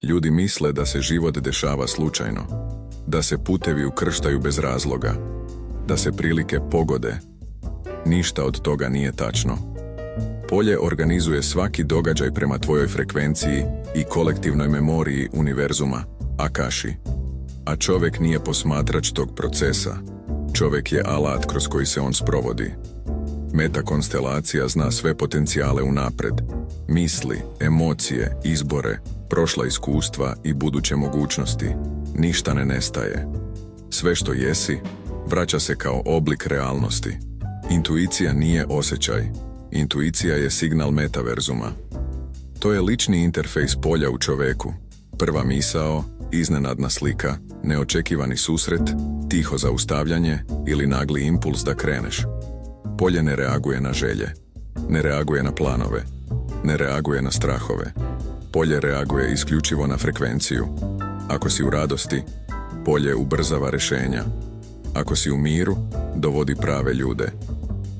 Ljudi misle da se život dešava slučajno, da se putevi ukrštaju bez razloga, da se prilike pogode. Ništa od toga nije tačno. Polje organizuje svaki događaj prema tvojoj frekvenciji i kolektivnoj memoriji univerzuma, Akashi. A čovjek nije posmatrač tog procesa. Čovjek je alat kroz koji se on sprovodi. Metakonstelacija zna sve potencijale unapred. Misli, emocije, izbore, prošla iskustva i buduće mogućnosti. Ništa ne nestaje. Sve što jesi, vraća se kao oblik realnosti. Intuicija nije osjećaj. Intuicija je signal metaverzuma. To je lični interfejs polja u čoveku. Prva misao, iznenadna slika, neočekivani susret, tiho zaustavljanje ili nagli impuls da kreneš. Polje ne reaguje na želje, ne reaguje na planove, ne reaguje na strahove. Polje reaguje isključivo na frekvenciju. Ako si u radosti, polje ubrzava rješenja. Ako si u miru, dovodi prave ljude.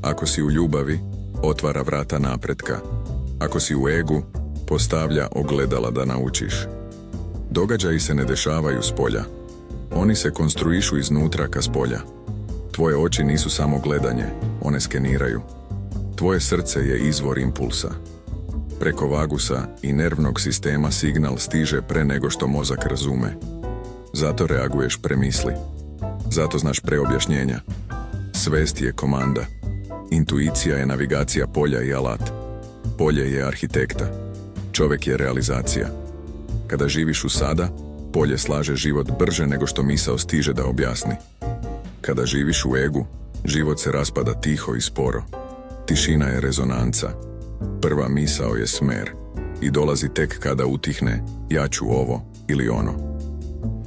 Ako si u ljubavi, otvara vrata napretka. Ako si u egu, postavlja ogledala da naučiš. Događaji se ne dešavaju s polja. Oni se konstruišu iznutra ka s polja. Tvoje oči nisu samo gledanje, one skeniraju. Tvoje srce je izvor impulsa. Preko vagusa i nervnog sistema signal stiže pre nego što mozak razume. Zato reaguješ premisli. Zato znaš preobjašnjenja. Svest je komanda. Intuicija je navigacija polja i alat. Polje je arhitekta. Čovjek je realizacija. Kada živiš u sada, polje slaže život brže nego što misao stiže da objasni. Kada živiš u egu, život se raspada tiho i sporo. Tišina je rezonanca. Prva misao je smer i dolazi tek kada utihne ja ću ovo ili ono.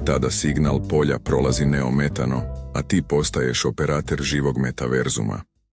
Tada signal polja prolazi neometano, a ti postaješ operater živog metaverzuma.